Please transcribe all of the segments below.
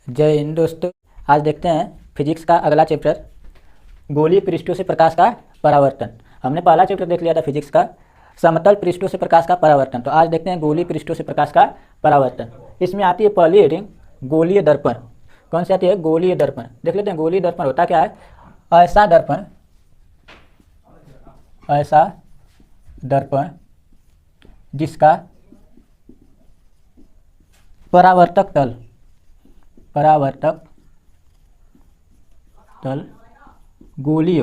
जय हिंद दोस्तों। आज देखते हैं फिजिक्स का अगला चैप्टर, गोलीय पृष्ठों से प्रकाश का परावर्तन। हमने पहला चैप्टर देख लिया था फिजिक्स का, समतल पृष्ठों से प्रकाश का परावर्तन। तो आज देखते हैं गोलीय पृष्ठों से प्रकाश का परावर्तन। इसमें आती है पहली हेडिंग गोलीय दर्पण। कौन सी आती है? गोलीय दर्पण। देख लेते हैं गोलीय दर्पण होता क्या है। ऐसा दर्पण जिसका परावर्तक तल गोलीय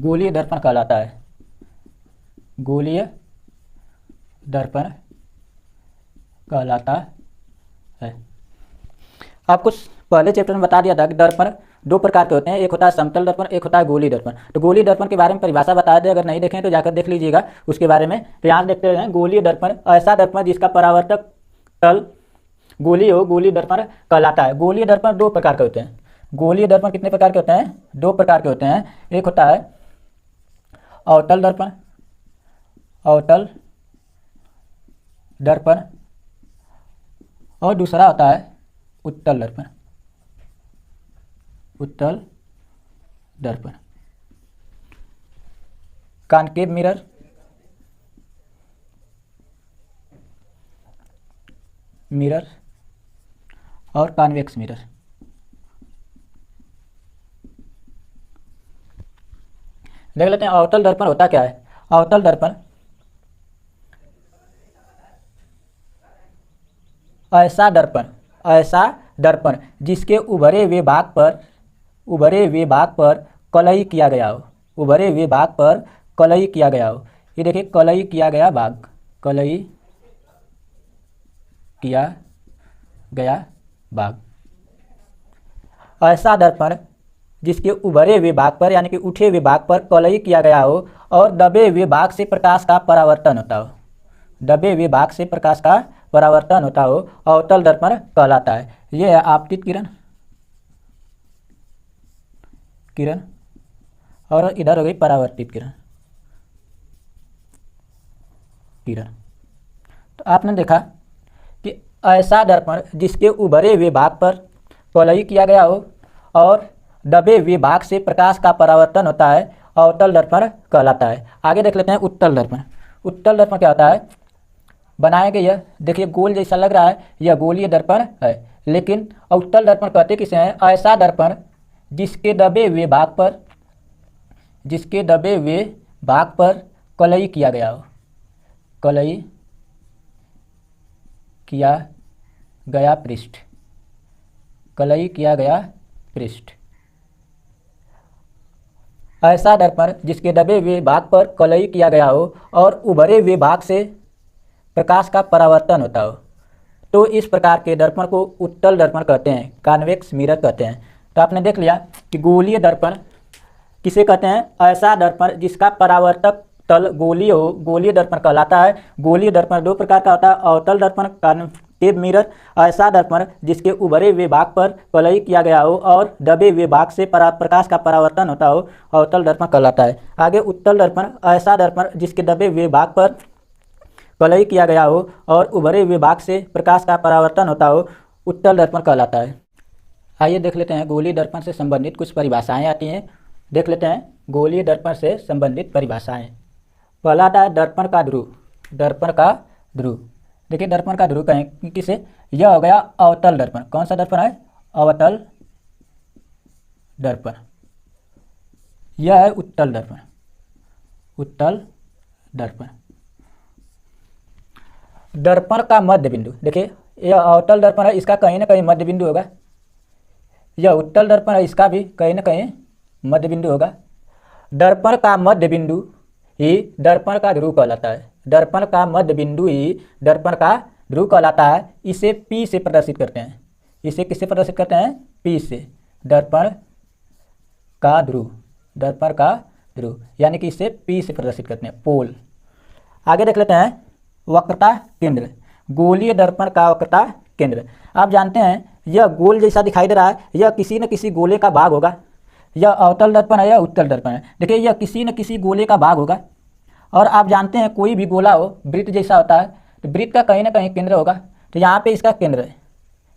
गोलीय दर्पण कहलाता है। गोलीय दर्पण कहलाता है। आपको पहले चैप्टर में बता दिया था कि दर्पण दो प्रकार के होते हैं, एक होता है समतल दर्पण, एक होता है गोलीय दर्पण। तो गोलीय दर्पण के बारे में परिभाषा बता दें, अगर नहीं देखें तो जाकर देख लीजिएगा उसके बारे में। तो यहाँ देखते हैं गोलीय दर्पण ऐसा दर्पण जिसका परावर्तक तल गोलीय दर्पण कहलाता है। गोलीय दर्पण दो प्रकार के होते हैं। गोलीय दर्पण कितने प्रकार के होते हैं? दो प्रकार के होते हैं। एक होता है अवतल दर्पण और दूसरा होता है उत्तल दर्पण। कॉनकेव मिरर और कॉन्वेक्स मिरर। देख लेते हैं अवतल दर्पण होता क्या है। अवतल दर्पण ऐसा दर्पण जिसके उभरे हुए भाग पर कलई किया गया हो। ये देखिए कलई किया गया भाग। ऐसा दर्पण जिसके उभरे हुए भाग पर यानी कि उठे हुए भाग पर कलई किया गया हो और दबे हुए भाग से प्रकाश का परावर्तन होता हो, अवतल दर्पण कहलाता है। यह है आपतित किरण और इधर हो गई परावर्तित किरण। तो आपने देखा कि ऐसा दर्पण जिसके उभरे हुए भाग पर कलई किया गया हो और दबे हुए भाग से प्रकाश का परावर्तन होता है, अवतल दर्पण कहलाता है। आगे देख लेते हैं उत्तल दर्पण। उत्तल दर्पण क्या होता है? बनाए गए यह देखिए गोल जैसा लग रहा है, यह गोलीय दर्पण है। लेकिन उत्तल दर्पण कहते किसे हैं? ऐसा दर्पण जिसके दबे हुए भाग पर कलई किया गया पृष्ठ। ऐसा दर्पण जिसके दबे हुए भाग पर कलई किया गया हो और उभरे हुए भाग से प्रकाश का परावर्तन होता हो, तो इस प्रकार के दर्पण को उत्तल दर्पण कहते हैं, कॉन्वेक्स मिरर कहते हैं। तो आपने देख लिया कि गोलीय दर्पण किसे कहते हैं? ऐसा दर्पण जिसका परावर्तक तल गोलीय हो, गोलीय दर्पण कहलाता है। गोलीय दर्पण दो प्रकार का होता है, अवतल दर्पण कॉनकेव मिरर। ऐसा दर्पण जिसके उभरे हुए भाग पर कलई किया गया हो और दबे हुए भाग से प्रकाश का परावर्तन होता हो, अवतल दर्पण कहलाता है। आगे उत्तल दर्पण ऐसा दर्पण जिसके दबे हुए भाग पर कलई किया गया हो और उभरे हुए भाग से प्रकाश का परावर्तन होता हो, उत्तल दर्पण कहलाता है। आइए देख लेते हैं गोलीय दर्पण से संबंधित कुछ परिभाषाएं आती हैं। देख लेते हैं गोलीय दर्पण से संबंधित परिभाषाएं। पहला आता है दर्पण का ध्रुव। देखिए दर्पण का ध्रुव कहें किसे? यह हो गया अवतल दर्पण। कौन सा दर्पण है? अवतल दर्पण। यह है उत्तल दर्पण। दर्पण का मध्य बिंदु, देखिए यह अवतल दर्पण है, इसका कहीं ना कहीं मध्य बिंदु होगा। यह उत्तल दर्पण है, इसका भी कहीं ना कहीं मध्य बिंदु होगा। दर्पण का मध्य बिंदु ही दर्पण का ध्रुव कहलाता है। दर्पण का मध्य बिंदु ही दर्पण का ध्रुव कहलाता है। इसे P से प्रदर्शित करते हैं। इसे किससे प्रदर्शित करते हैं? P से। दर्पण का ध्रुव यानी कि इसे P से प्रदर्शित करते हैं, पोल। आगे देख लेते हैं वक्रता केंद्र। गोलीय दर्पण का वक्रता केंद्र। आप जानते हैं यह गोल जैसा दिखाई दे रहा है, यह किसी न किसी गोले का भाग होगा। यह अवतल दर्पण है या उत्तल दर्पण है, देखिए यह किसी न किसी गोले का भाग होगा। और आप जानते हैं कोई भी गोला हो वृत्त जैसा होता है, तो वृत्त का कहीं ना कहीं केंद्र होगा, तो यहाँ पे इसका केंद्र है,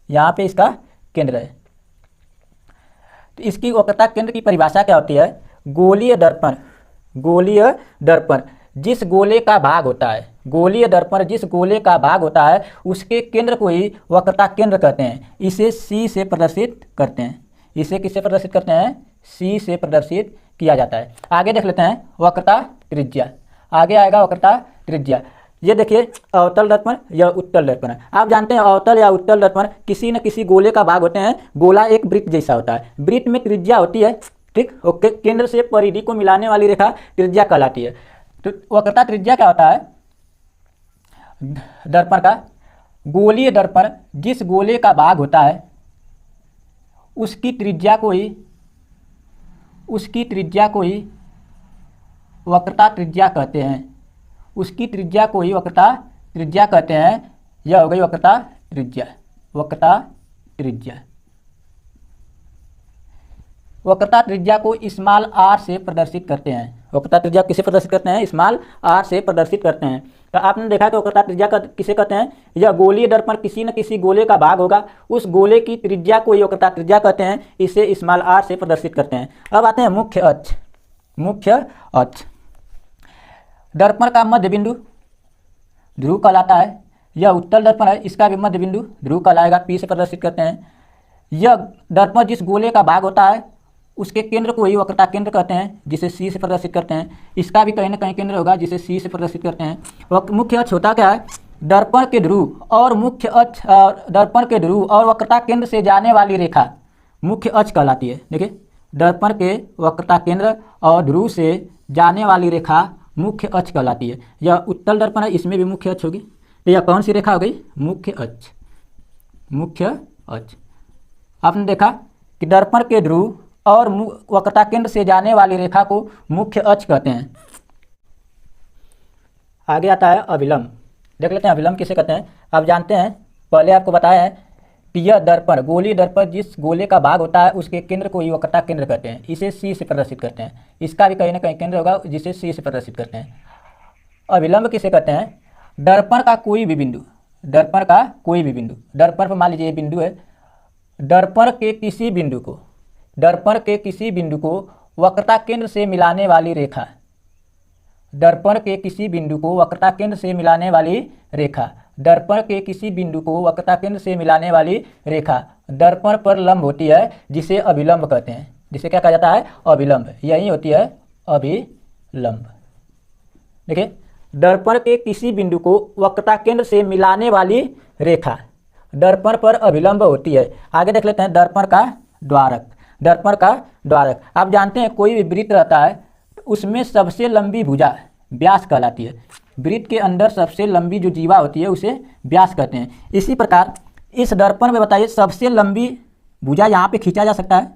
यहाँ पे इसका केंद्र है। तो इसकी वक्रता केंद्र की परिभाषा क्या होती है? गोलीय दर्पण, गोलीय दर्पण जिस गोले का भाग होता है, गोलीय दर्पण जिस गोले का भाग होता है उसके केंद्र को ही वक्रता केंद्र कहते हैं। इसे सी से प्रदर्शित करते हैं। इसे किससे प्रदर्शित करते हैं? सी से प्रदर्शित किया जाता है। आगे देख लेते हैं वक्रता त्रिज्या। आगे आएगा वक्रता त्रिज्या। ये देखिए अवतल दर्पण या उत्तल दर्पण। आप जानते हैं अवतल या उत्तल दर्पण किसी न किसी गोले का भाग होते हैं। गोला एक वृत्त जैसा होता है, वृत्त में त्रिज्या होती है, ठीक, ओके। केंद्र से परिधि को मिलाने वाली रेखा त्रिज्या कहलाती है। तो वक्रता त्रिज्या क्या होता है? दर्पण का गोलीय दर्पण जिस गोले का भाग होता है उसकी त्रिज्या को ही वक्रता त्रिज्या कहते हैं। उसकी त्रिज्या को ही वक्रता त्रिज्या कहते हैं। यह हो गई वक्रता त्रिज्या। वक्रता त्रिज्या, वक्रता त्रिज्या को स्मॉल आर से प्रदर्शित करते हैं। वक्रता त्रिज्या किसे प्रदर्शित करते हैं? स्मॉल आर से प्रदर्शित करते हैं। तो आपने देखा कि वक्रता त्रिज्या का किसे कहते हैं? यह गोलीय दर्पण किसी न किसी गोले का भाग होगा, उस गोले की त्रिज्या को ही वक्रता त्रिज्या कहते हैं। इसे स्मॉल आर से प्रदर्शित करते हैं। अब आते हैं मुख्य अक्ष। मुख्य अक्ष दर्पण का मध्य बिंदु ध्रुव कहलाता है। यह उत्तल दर्पण है, इसका भी मध्य बिंदु ध्रुव कहलाएगा, पी से प्रदर्शित करते हैं। यह दर्पण जिस गोले का भाग होता है उसके केंद्र को ही वक्रता केंद्र कहते हैं, जिसे सी से प्रदर्शित करते हैं। इसका भी कहीं ना कहीं केंद्र होगा, जिसे सी से प्रदर्शित करते हैं। मुख्य अक्ष होता क्या है? दर्पण के ध्रुव और मुख्य अक्ष, दर्पण के ध्रुव और वक्रता केंद्र से जाने वाली रेखा मुख्य अक्ष कहलाती है। देखिए दर्पण के वक्रता केंद्र और ध्रुव से जाने वाली रेखा मुख्य अक्ष कहलाती है। यह उत्तल दर्पण है, इसमें भी मुख्य अक्ष होगी। तो यह कौन सी रेखा हो गई? मुख्य अक्ष। मुख्य अक्ष आपने देखा कि दर्पण के ध्रुव और वक्रता केंद्र से जाने वाली रेखा को मुख्य अक्ष कहते हैं। आगे आता है अभिलंब। देख लेते हैं अभिलंब किसे कहते हैं। आप जानते हैं, पहले आपको बताया है कि यह दर्पण गोलीय दर्पण जिस गोले का भाग होता है उसके केंद्र को ही वक्रता केंद्र कहते हैं। इसे सी से प्रदर्शित करते हैं। इसका भी कहीं ना कहीं केंद्र होगा, जिसे सी से प्रदर्शित करते हैं। अभिलंब किसे कहते हैं? दर्पण का कोई भी बिंदु, दर्पण का कोई भी बिंदु, दर्पण पर मान लीजिए ये बिंदु है, दर्पण के किसी बिंदु को, दर्पण के किसी बिंदु को वक्रता केंद्र से मिलाने वाली रेखा, दर्पण के किसी बिंदु को वक्रता केंद्र से मिलाने वाली रेखा, दर्पण के किसी बिंदु को वक्रता केंद्र से मिलाने वाली रेखा दर्पण पर लंब होती है, जिसे अभिलंब कहते हैं। जिसे क्या कहा जाता है? अभिलंब। यही होती है अभिलंब। देखिए दर्पण के किसी बिंदु को वक्रता केंद्र से मिलाने वाली रेखा दर्पण पर अभिलंब होती है। आगे देख लेते हैं दर्पण का द्वारक। दर्पण का द्वारक आप जानते हैं कोई भी वृत्त रहता है उसमें सबसे लंबी भुजा व्यास कहलाती है। वृत्त के अंदर सबसे लंबी जो जीवा होती है उसे व्यास कहते हैं। इसी प्रकार इस दर्पण में बताइए सबसे लंबी भुजा यहाँ पे खींचा जा सकता है,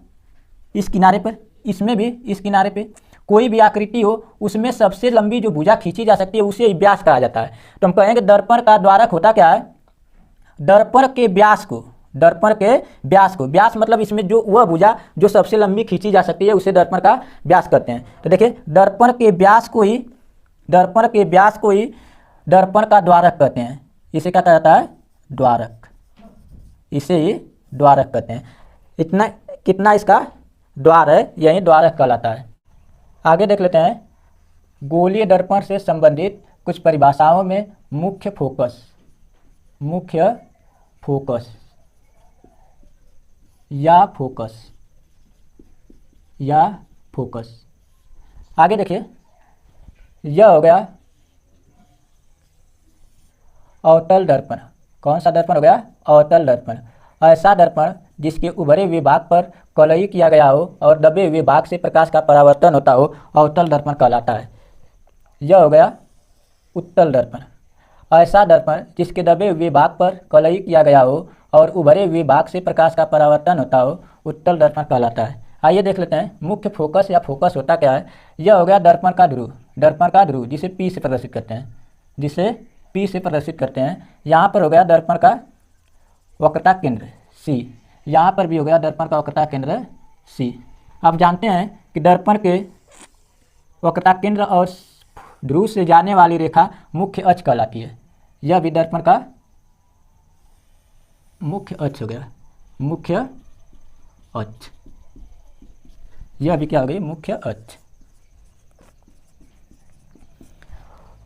इस किनारे पर, इसमें भी, इस किनारे पे कोई भी आकृति हो उसमें सबसे लंबी जो भुजा खींची जा सकती है उसे व्यास कहा जाता है। तो हम कहेंगे दर्पण का द्वारक होता क्या है? दर्पण के व्यास को, दर्पण के व्यास को, व्यास मतलब इसमें जो वह भुजा जो सबसे लंबी खींची जा सकती है उसे दर्पण का व्यास कहते हैं। तो देखिए दर्पण के व्यास को ही, दर्पण के व्यास को ही दर्पण का द्वारक कहते हैं। इसे क्या कहा जाता है? द्वारक। इसे ही द्वारक कहते हैं। इतना कितना इसका द्वार है, यही द्वारक कहलाता है। आगे देख लेते हैं गोलीय दर्पण से संबंधित कुछ परिभाषाओं में मुख्य फोकस, मुख्य फोकस या फोकस, या फोकस। आगे देखिए यह हो गया अवतल दर्पण। कौन सा दर्पण हो गया? अवतल दर्पण। ऐसा दर्पण जिसके उभरे हुए भाग पर कलई किया गया हो और दबे हुए भाग से प्रकाश का परावर्तन होता हो, अवतल दर्पण कहलाता है। यह हो गया उत्तल दर्पण। ऐसा दर्पण जिसके दबे हुए भाग पर कलई किया गया हो और उभरे हुए भाग से प्रकाश का परावर्तन होता हो, उत्तल दर्पण कहलाता है। आइए देख लेते हैं मुख्य फोकस या फोकस होता क्या है। यह हो गया दर्पण का ध्रुव, दर्पण का ध्रुव जिसे पी से प्रदर्शित करते हैं, जिसे पी से प्रदर्शित करते हैं। यहाँ पर हो गया दर्पण का वक्रता केंद्र सी, यहाँ पर भी हो गया दर्पण का वक्रता केंद्र सी। आप जानते हैं कि दर्पण के वक्रता केंद्र और ध्रुव से जाने वाली रेखा मुख्य अक्ष कहलाती है। यह भी दर्पण का मुख्य अक्ष हो गया, मुख्य अक्ष। यह भी क्या हो गई, मुख्य अक्ष।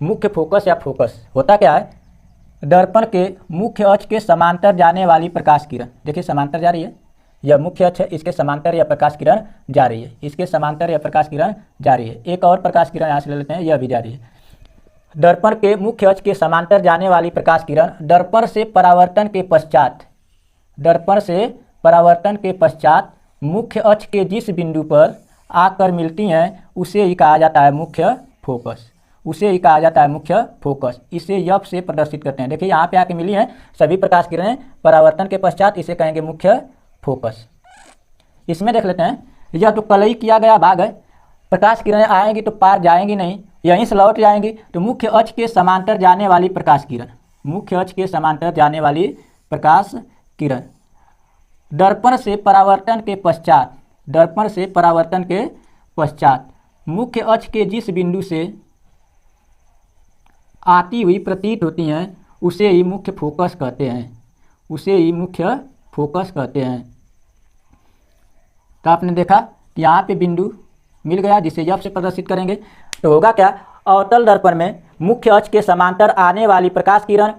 मुख्य फोकस या फोकस होता क्या है, दर्पण के मुख्य अक्ष के समांतर जाने वाली प्रकाश किरण, देखिए समांतर जा रही है, यह मुख्य अक्ष है, इसके समांतर यह प्रकाश किरण जा रही है, इसके समांतर यह प्रकाश किरण जा रही है। एक और प्रकाश किरण यहाँ से ले लेते हैं, यह भी जा रही है। दर्पण के मुख्य अक्ष के समांतर जाने वाली प्रकाश किरण दर्पण से परावर्तन के पश्चात, दर्पण से परावर्तन के पश्चात मुख्य अक्ष के जिस बिंदु पर आकर मिलती हैं उसे ही कहा जाता है मुख्य फोकस, उसे ही कहा जाता है मुख्य फोकस। इसे यफ से प्रदर्शित करते हैं। देखिए यहाँ पे आके मिली हैं सभी प्रकाश किरणें परावर्तन के पश्चात, इसे कहेंगे मुख्य फोकस। इसमें देख लेते हैं, यह तो कलई किया गया भाग है, प्रकाश किरणें आएंगी तो पार जाएंगी नहीं, यहीं से लौट जाएंगी। तो मुख्य अक्ष के समांतर जाने वाली प्रकाश किरण, मुख्य अक्ष के समांतर जाने वाली प्रकाश किरण दर्पण से परावर्तन के पश्चात, दर्पण से परावर्तन के पश्चात मुख्य अक्ष के जिस बिंदु से आती हुई प्रतीत होती हैं उसे ही मुख्य फोकस कहते हैं, उसे ही मुख्य फोकस कहते हैं। तो आपने देखा कि यहाँ पे बिंदु मिल गया जिसे यफ से प्रदर्शित करेंगे। तो होगा क्या, अवतल दर्पण में मुख्य अक्ष के समांतर आने वाली प्रकाश किरण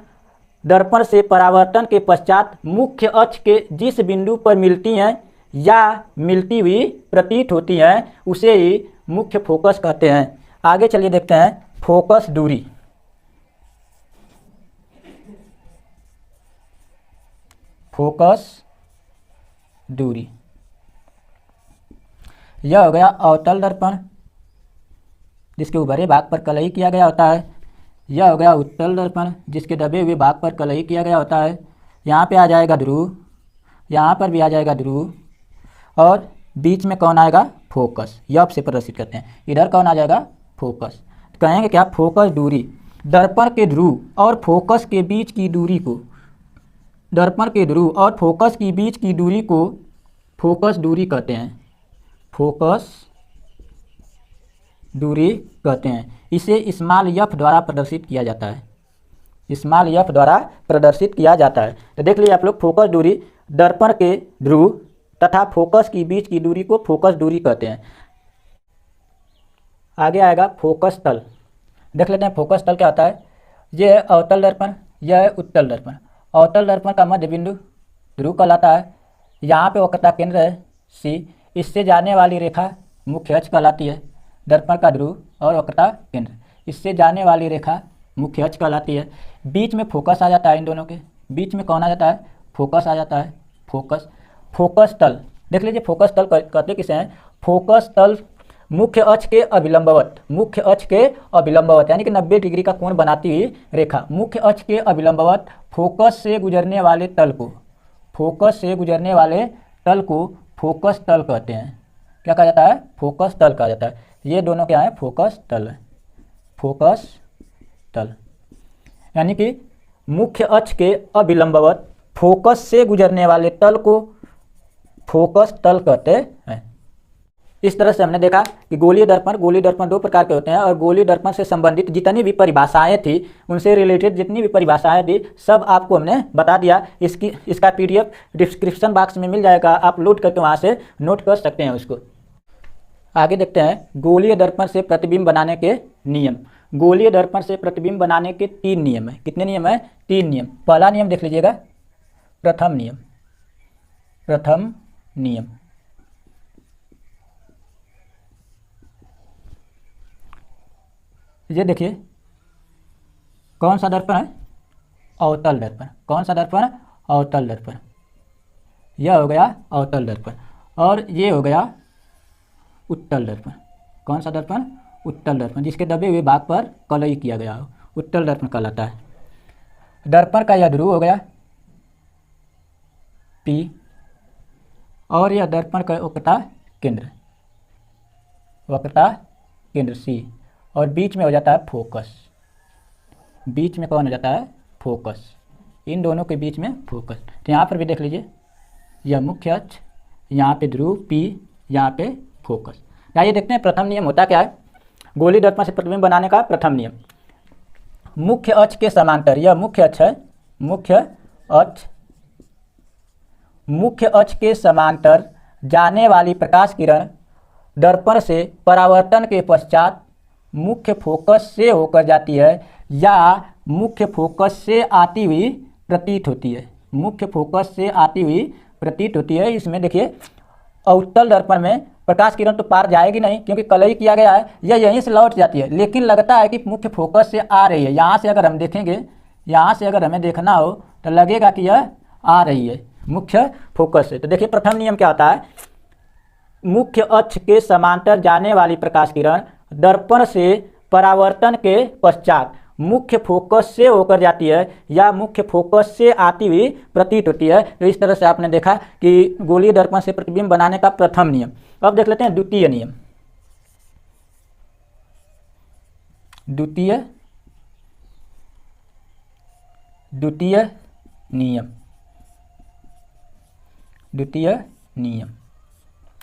दर्पण से परावर्तन के पश्चात मुख्य अक्ष के जिस बिंदु पर मिलती हैं या मिलती हुई प्रतीत होती हैं उसे ही मुख्य फोकस कहते हैं। आगे चलिए देखते हैं फोकस दूरी। फोकस दूरी, यह हो गया अवतल दर्पण जिसके उभरे भाग पर कलई किया गया होता है। यह हो गया उत्तल दर्पण जिसके दबे हुए भाग पर कलई किया गया होता है। यहाँ पे आ जाएगा ध्रुव, यहाँ पर भी आ जाएगा ध्रुव, और बीच में कौन आएगा, फोकस। यफ से प्रदर्शित करते हैं। इधर कौन आ जाएगा, फोकस। कहेंगे क्या, फोकस दूरी दर्पण के ध्रुव और फोकस के बीच की दूरी को, दर्पण के ध्रुव और फोकस की बीच की दूरी को फोकस दूरी कहते हैं, फोकस दूरी कहते हैं। इसे स्मॉल एफ द्वारा प्रदर्शित किया जाता है, स्मॉल एफ द्वारा प्रदर्शित किया जाता है। तो देख लीजिए आप लोग, फोकस दूरी दर्पण के ध्रुव तथा फोकस की बीच की दूरी को फोकस दूरी कहते हैं। आगे आएगा फोकस तल। देख लेते हैं फोकस तल क्या होता है। यह है अवतल दर्पण, यह है उत्तल दर्पण। अवतल दर्पण का मध्य बिंदु ध्रुव कहलाता है। यहाँ पे वक्रता केंद्र है सी, इससे जाने वाली रेखा मुख्य अक्ष कहलाती है। दर्पण का ध्रुव और वक्रता केंद्र, इससे जाने वाली रेखा मुख्य अक्ष कहलाती है। बीच में फोकस आ जाता है, इन दोनों के बीच में कौन आ जाता है, फोकस आ जाता है, फोकस। फोकस तल देख लीजिए, फोकस तल कहते किसे हैं, फोकस तल मुख्य अक्ष के अभिलंबवत, मुख्य अक्ष के अभिलंबवत यानी कि 90 डिग्री का कोण बनाती हुई रेखा, मुख्य अक्ष के अभिलंबवत फोकस से गुजरने वाले तल को, फोकस से गुजरने वाले तल को फोकस तल कहते हैं। क्या कहा जाता है, फोकस तल कहा जाता है। ये दोनों क्या है, फोकस तल है, फोकस तल यानी कि मुख्य अक्ष के अभिलंबवत फोकस से गुजरने वाले तल को फोकस तल कहते हैं। इस तरह से हमने देखा कि गोलीय दर्पण दो प्रकार के होते हैं, और गोलीय दर्पण से संबंधित जितनी भी परिभाषाएं थी, उनसे रिलेटेड जितनी भी परिभाषाएं थी, सब आपको हमने बता दिया। इसका PDF डिस्क्रिप्शन बॉक्स में मिल जाएगा, आप लोड करके वहां से नोट कर सकते हैं उसको। आगे देखते हैं गोलीय दर्पण से प्रतिबिंब बनाने के नियम। गोलीय दर्पण से प्रतिबिंब बनाने के 3 नियम है। कितने नियम है, 3 नियम। पहला नियम देख लीजिएगा, प्रथम नियम, प्रथम नियम। ये देखिए कौन सा दर्पण है, अवतल दर्पण। कौन सा दर्पण, अवतल दर्पण। यह हो गया अवतल दर्पण, और ये हो गया उत्तल दर्पण। कौन सा दर्पण, उत्तल दर्पण, जिसके दबे हुए भाग पर कलई किया गया हो, उत्तल दर्पण कहलाता है। दर्पण का यह ध्रुव हो गया P, और यह दर्पण का वक्रता केंद्र, वक्रता केंद्र C, और बीच में हो जाता है फोकस। बीच में कौन हो जाता है, फोकस। इन दोनों के बीच में फोकस। तो यहाँ पर भी देख लीजिए, यह मुख्य अक्ष, यहाँ पे ध्रुव P, यहाँ पे फोकस। आइए देखते हैं प्रथम नियम होता क्या है। गोलीय दर्पण से प्रतिबिंब बनाने का प्रथम नियम। मुख्य अक्ष के समांतर, यह मुख्य अक्ष है, मुख्य अक्ष के समांतर जाने वाली प्रकाश किरण दर्पण से परावर्तन के पश्चात मुख्य फोकस से होकर जाती है या मुख्य फोकस से आती हुई प्रतीत होती है, मुख्य फोकस से आती हुई प्रतीत होती है। इसमें देखिए अवतल दर्पण में प्रकाश किरण तो पार जाएगी नहीं क्योंकि कलई किया गया है, यह यहीं से लौट जाती है, लेकिन लगता है कि मुख्य फोकस से आ रही है। यहाँ से अगर हम देखेंगे, यहाँ से अगर हमें देखना हो तो लगेगा कि यह आ रही है मुख्य फोकस से। तो देखिए प्रथम नियम क्या होता है, मुख्य अक्ष के समांतर जाने वाली प्रकाश किरण दर्पण से परावर्तन के पश्चात मुख्य फोकस से होकर जाती है या मुख्य फोकस से आती हुई प्रतीत होती है। तो इस तरह से आपने देखा कि गोलीय दर्पण से प्रतिबिंब बनाने का प्रथम नियम। अब देख लेते हैं द्वितीय नियम। द्वितीय नियम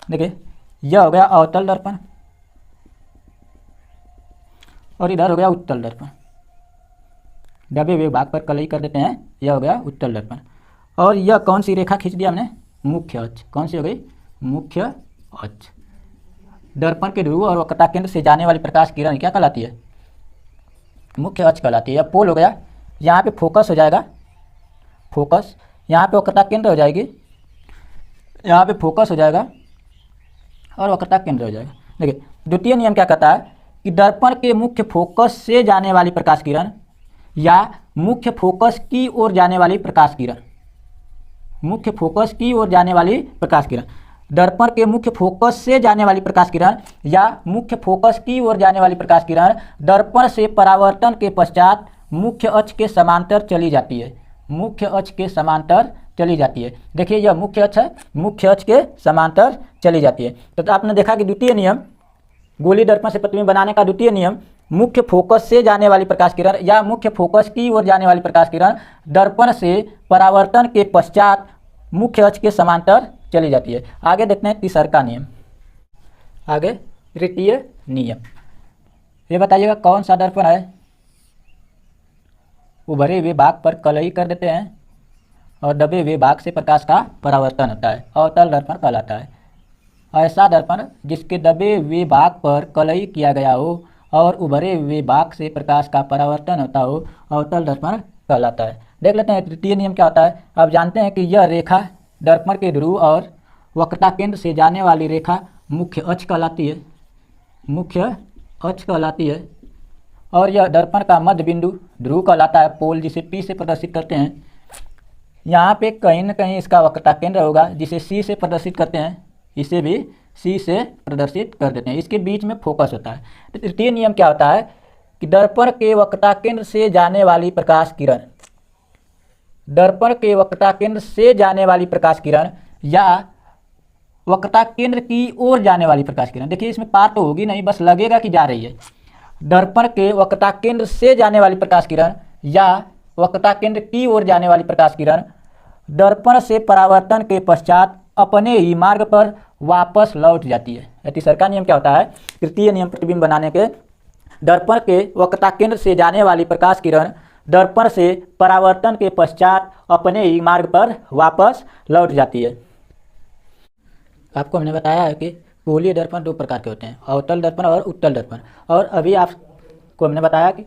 देखिए, यह हो गया अवतल दर्पण और इधर हो गया उत्तल दर्पण। डबे हुए भाग पर कलई कर देते हैं, यह हो गया उत्तल दर्पण। और यह कौन सी रेखा खींच दिया हमने, मुख्य अक्ष। कौन सी हो गई, मुख्य अक्ष। दर्पण के ध्रुव और वक्रता केंद्र से जाने वाली प्रकाश किरण क्या कहलाती है, मुख्य अक्ष कहलाती है। यह पोल हो गया, यहाँ पे फोकस हो जाएगा, फोकस, यहाँ पे वक्रता केंद्र हो जाएगी, यहाँ पे फोकस हो जाएगा और वक्रता केंद्र हो जाएगा। देखिए द्वितीय नियम क्या कहता है कि दर्पण के मुख्य फोकस से जाने वाली प्रकाश किरण या मुख्य फोकस की ओर जाने वाली प्रकाश किरण, मुख्य फोकस की ओर जाने वाली प्रकाश किरण, दर्पण के मुख्य फोकस से जाने वाली प्रकाश किरण या मुख्य फोकस की ओर जाने वाली प्रकाश किरण दर्पण से परावर्तन के पश्चात मुख्य अक्ष के समांतर चली जाती है, मुख्य अक्ष के समांतर चली जाती है। देखिए यह मुख्य अक्ष है, मुख्य अक्ष के समांतर चली जाती है। तो आपने देखा कि द्वितीय नियम, गोलीय दर्पण से प्रतिबिंब बनाने का द्वितीय नियम, मुख्य फोकस से जाने वाली प्रकाश किरण या मुख्य फोकस की ओर जाने वाली प्रकाश किरण दर्पण से परावर्तन के पश्चात मुख्य अक्ष के समांतर चली जाती है। आगे देखते हैं तीसरा नियम। आगे तृतीय नियम, ये बताइएगा कौन सा दर्पण है, उभरे हुए भाग पर कलई कर देते हैं और दबे हुए भाग से प्रकाश का परावर्तन होता है, अवतल दर्पण कहलाता है। ऐसा दर्पण जिसके दबे हुए भाग पर कलई किया गया हो और उभरे हुए भाग से प्रकाश का परावर्तन होता हो, अवतल दर्पण कहलाता है। देख लेते हैं तृतीय नियम क्या होता है। अब जानते हैं कि यह रेखा दर्पण के ध्रुव और वक्रता केंद्र से जाने वाली रेखा मुख्य अक्ष कहलाती है, मुख्य अक्ष कहलाती है। और यह दर्पण का मध्य बिंदु ध्रुव कहलाता है, पोल जिसे P से प्रदर्शित करते हैं। यहाँ पे कहीं न कहीं इसका वक्रता केंद्र होगा जिसे C से प्रदर्शित करते हैं, इसे भी C से प्रदर्शित कर देते हैं। इसके बीच में फोकस होता है। तो तृतीय नियम क्या होता है कि दर्पण के वक्रता केंद्र से जाने वाली प्रकाश किरण, दर्पण के वक्रता केंद्र से जाने वाली प्रकाश किरण या वक्रता केंद्र की ओर जाने वाली प्रकाश किरण, देखिए इसमें पार तो होगी नहीं, बस लगेगा कि जा रही है। दर्पण के वक्रता केंद्र से जाने वाली प्रकाश किरण या वक्रता केंद्र की ओर जाने वाली प्रकाश किरण दर्पण से परावर्तन के पश्चात अपने ही मार्ग पर वापस लौट जाती है। तीसरा नियम क्या होता है, तृतीय नियम प्रतिबिंब बनाने के, दर्पण के वक्रता केंद्र से जाने वाली प्रकाश किरण दर्पण से परावर्तन के पश्चात अपने ही मार्ग पर वापस लौट जाती है। आपको हमने बताया है कि गोलीय दर्पण दो प्रकार के होते हैं, अवतल दर्पण और उत्तल दर्पण। और अभी आपको हमने बताया कि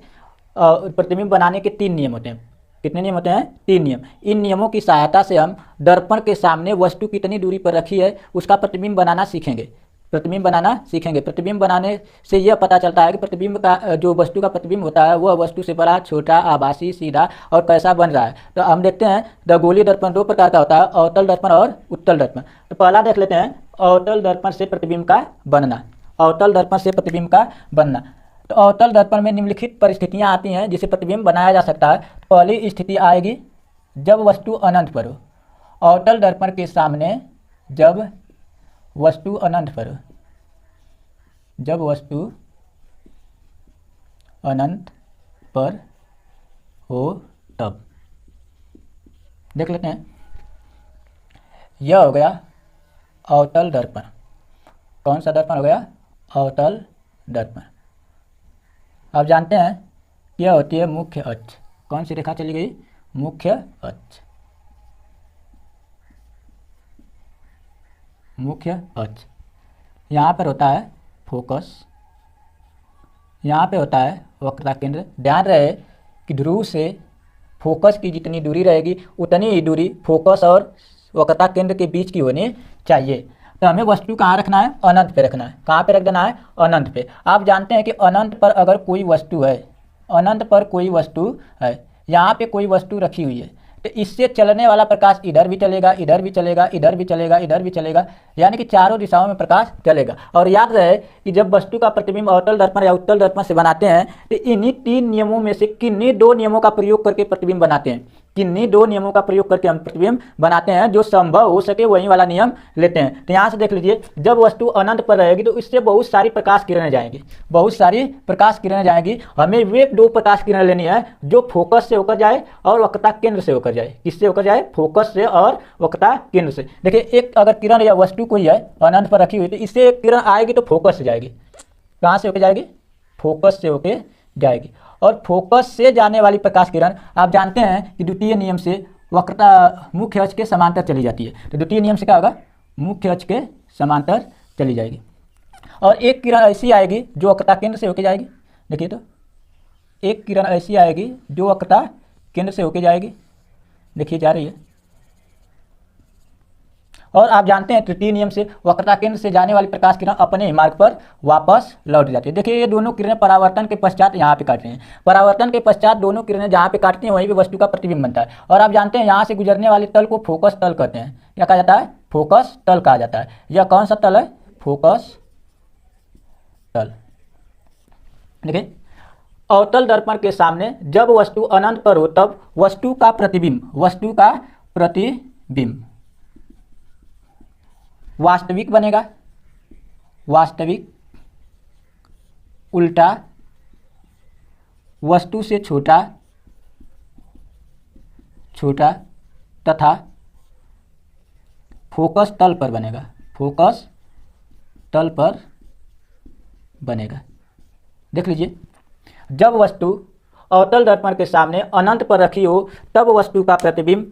प्रतिबिंब बनाने के 3 नियम होते हैं। कितने नियम होते हैं, 3 नियम। इन नियमों की सहायता से हम दर्पण के सामने वस्तु कितनी दूरी पर रखी है उसका प्रतिबिंब बनाना सीखेंगे, प्रतिबिंब बनाना सीखेंगे। प्रतिबिंब बनाने से यह पता चलता है कि प्रतिबिंब का जो वस्तु का प्रतिबिंब होता है वह वस्तु से बड़ा, छोटा, आभासी, सीधा और कैसा बन रहा है। तो हम देखते हैं द गोलीय दर्पण 2 प्रकार का होता है, अवतल दर्पण और उत्तल दर्पण। तो पहला देख लेते हैं अवतल दर्पण से प्रतिबिंब का बनना, अवतल दर्पण से प्रतिबिंब का बनना। तो अवतल दर्पण में निम्नलिखित परिस्थितियां आती हैं जिसे प्रतिबिंब बनाया जा सकता है। पहली स्थिति आएगी जब वस्तु अनंत पर हो, अवतल दर्पण के सामने जब वस्तु अनंत पर हो, जब वस्तु अनंत पर हो तब देख लेते हैं। यह हो गया अवतल दर्पण। कौन सा दर्पण हो गया, अवतल दर्पण। अब जानते हैं यह होती है मुख्य अक्ष। कौन सी रेखा चली गई? मुख्य अक्ष। मुख्य अक्ष। यहाँ पर होता है फोकस, यहाँ पे होता है वक्रता केंद्र। ध्यान रहे कि ध्रुव से फोकस की जितनी दूरी रहेगी उतनी ही दूरी फोकस और वक्रता केंद्र के बीच की होनी चाहिए। तो हमें वस्तु कहाँ रखना है? अनंत पे रखना है। कहाँ पे रख देना है? अनंत पे। आप जानते हैं कि अनंत पर अगर कोई वस्तु है, अनंत पर कोई वस्तु है, यहाँ पे कोई वस्तु रखी हुई है, तो इससे चलने वाला प्रकाश इधर भी चलेगा, इधर भी चलेगा, इधर भी चलेगा, इधर भी चलेगा, यानी कि चारों दिशाओं में प्रकाश चलेगा। और याद रहे कि जब वस्तु का प्रतिबिंब अवतल दर्पण या उत्तल दर्पण से बनाते हैं तो इन्हीं 3 नियमों में से किन्हीं 2 नियमों का प्रयोग करके प्रतिबिंब बनाते हैं। किन्हीं 2 नियमों का प्रयोग करके हम प्रतिबिंब बनाते हैं। जो संभव हो सके वही वाला नियम लेते हैं। तो यहाँ से देख लीजिए, जब वस्तु अनंत पर रहेगी तो इससे बहुत सारी प्रकाश किरणें जाएंगी, बहुत सारी प्रकाश किरणें जाएंगी। हमें वे 2 प्रकाश किरणें लेनी है जो फोकस से होकर जाए और वक्रता केंद्र से होकर जाए। किससे होकर जाए? फोकस से और वक्रता केंद्र से। देखिए, एक अगर किरण या वस्तु कोई है अनंत पर रखी हुई, तो इससे एक किरण आएगी तो फोकस से जाएगी। कहाँ से होकर जाएगी? फोकस से होकर जाएगी। और फोकस से जाने वाली प्रकाश किरण आप जानते हैं कि द्वितीय नियम से वक्रता मुख्य अक्ष के समांतर चली जाती है। तो द्वितीय नियम से क्या होगा? मुख्य अक्ष के समांतर चली जाएगी। और एक किरण ऐसी आएगी जो वक्रता केंद्र से होकर जाएगी। देखिए, तो एक किरण ऐसी आएगी जो वक्रता केंद्र से होकर जाएगी। देखिए, जा रही है। और आप जानते हैं तृतीय नियम से वक्रता केंद्र से जाने वाली प्रकाश किरण अपने ही मार्ग पर वापस लौट जाती है। देखिए, ये दोनों किरणें परावर्तन के पश्चात यहाँ पे काट रही हैं। परावर्तन के पश्चात दोनों किरणें जहाँ पे काटती हैं वहीं पे वस्तु का प्रतिबिंब बनता है। और आप जानते हैं यहाँ से गुजरने वाले तल को फोकस तल कहते हैं। क्या कहा जाता है? फोकस तल कहा जाता है। यह कौन सा तल है? फोकस तल। देखिए, अवतल दर्पण के सामने जब वस्तु अनंत पर हो तब वस्तु का प्रतिबिंब वास्तविक बनेगा, वास्तविक, उल्टा, वस्तु से छोटा, छोटा तथा फोकस तल पर बनेगा। फोकस तल पर बनेगा। देख लीजिए, जब वस्तु अवतल दर्पण के सामने अनंत पर रखी हो तब वस्तु का प्रतिबिंब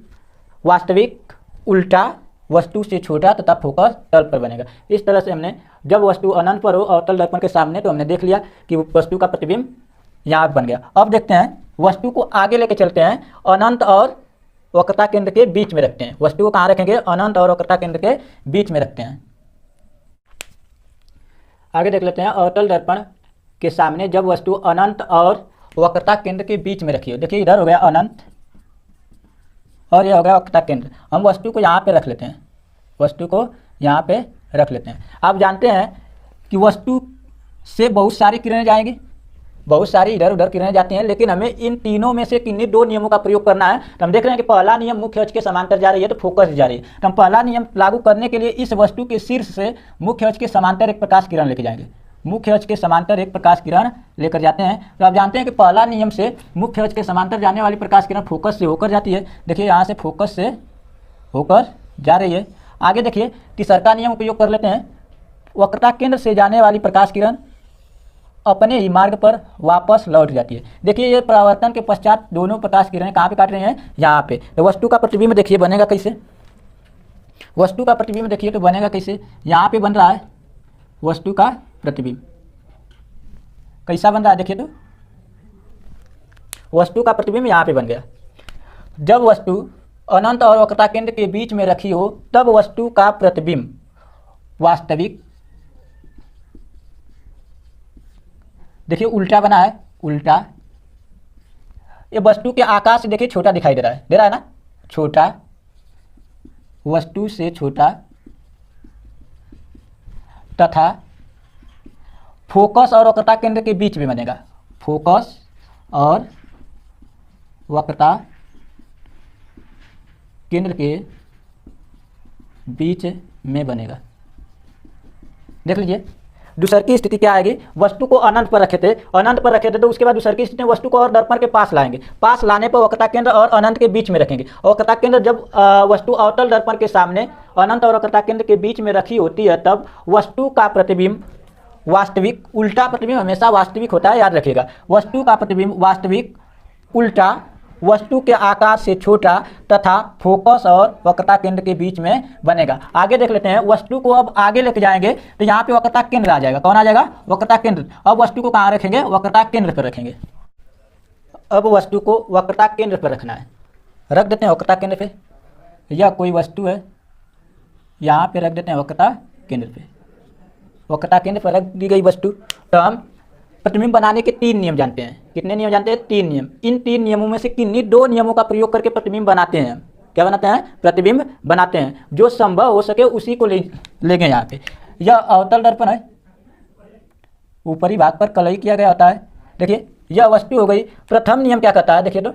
वास्तविक, उल्टा, वस्तु से छोटा तथा फोकस तल पर बनेगा। इस तरह से हमने जब वस्तु अनंत पर हो अवतल दर्पण के सामने तो हमने देख लिया कि वस्तु का प्रतिबिंब यहाँ बन गया। अब देखते हैं, वस्तु को आगे लेके चलते हैं, अनंत और वक्रता केंद्र के बीच में रखते हैं। वस्तु को कहाँ रखेंगे? अनंत और वक्रता केंद्र के बीच में रखते हैं। आगे देख लेते हैं, अवतल दर्पण के सामने जब वस्तु अनंत और वक्रता केंद्र के बीच में रखी हो। देखिए, इधर हो गया अनंत और यह हो गया वक्रता केंद्र। हम वस्तु को यहाँ पे रख लेते हैं, वस्तु को यहाँ पे रख लेते हैं। आप जानते हैं कि वस्तु से बहुत सारी किरणें जाएंगी, बहुत सारी इधर उधर किरणें जाती हैं, लेकिन हमें इन तीनों में से किन्हीं 2 नियमों का प्रयोग करना है। तो हम देख रहे हैं कि पहला नियम मुख्य अक्ष के समांतर जा रही है तो फोकस जा रही है। तो हम पहला नियम लागू करने के लिए इस वस्तु के शीर्ष से मुख्य अक्ष के समांतर एक प्रकाश किरण लेके जाएंगे। मुख्य अक्ष के समांतर एक प्रकाश किरण लेकर जाते हैं। तो आप जानते हैं कि पहला नियम से मुख्य अक्ष के समांतर जाने वाली प्रकाश किरण फोकस से होकर जाती है। देखिए, यहाँ से फोकस से होकर जा रही है। आगे देखिए, तीसरा नियम उपयोग कर लेते हैं, वक्रता केंद्र से जाने वाली प्रकाश किरण अपने ही मार्ग पर वापस लौट जाती है। देखिए, ये परावर्तन के पश्चात दोनों प्रकाश किरणें कहाँ पे काट रही हैं? यहाँ पे। तो वस्तु का प्रतिबिंब देखिए बनेगा कैसे? वस्तु का प्रतिबिंब देखिए तो बनेगा कैसे? यहाँ पे बन रहा है वस्तु का प्रतिबिंब। कैसा बन रहा है? देखिए, तो वस्तु का प्रतिबिंब यहाँ पे बन गया। जब वस्तु अनंत और वक्रता केंद्र के बीच में रखी हो तब वस्तु का प्रतिबिंब वास्तविक, देखिए उल्टा बना है, उल्टा। ये वस्तु के आकार से देखिए छोटा दिखाई दे रहा है ना? छोटा, वस्तु से छोटा तथा फोकस और वक्रता केंद्र के बीच में बनेगा। फोकस और वक्रता केंद्र के बीच में बनेगा। देख लीजिए, दूसर की स्थिति क्या आएगी? वस्तु को अनंत पर रखे थे, तो उसके बाद दूसर की स्थिति में वस्तु को और दर्पण के पास लाएंगे। पास लाने पर वक्रता केंद्र और अनंत के बीच में रखेंगे। और वक्रता केंद्र जब वस्तु अवतल दर्पण के सामने अनंत और वक्रता केंद्र के बीच में रखी होती है तब वस्तु का प्रतिबिंब वास्तविक, उल्टा प्रतिबिंब हमेशा वास्तविक होता है, याद रखिएगा। वस्तु का प्रतिबिंब वास्तविक, उल्टा, वस्तु के आकार से छोटा तथा फोकस और वक्रता केंद्र के बीच में बनेगा। आगे देख लेते हैं। वस्तु को अब आगे लेके जाएंगे तो यहाँ पे वक्रता केंद्र आ जाएगा। कौन आ जाएगा? वक्रता केंद्र। अब वस्तु को कहाँ रखेंगे? वक्रता केंद्र पर रखेंगे। अब वस्तु को वक्रता केंद्र पर रखना है, रख देते हैं वक्रता केंद्र पे। यह कोई वस्तु है, यहाँ पे रख देते हैं वक्रता केंद्र पे। वक्रता केंद्र पर रख दी गई वस्तु। तो हम प्रतिबिंब बनाने के 3 नियम जानते हैं। कितने नियम जानते हैं? 3 नियम। इन 3 नियमों में से किन्हीं 2 नियमों का प्रयोग करके प्रतिबिंब बनाते हैं। क्या बनाते हैं? प्रतिबिंब बनाते हैं। जो संभव हो सके उसी को लेंगे यहाँ पे। यह अवतल दर्पण है, ऊपरी भाग पर कलई किया गया होता है। देखिए यह वस्तु हो गई। प्रथम नियम क्या कहता है? देखिए तो,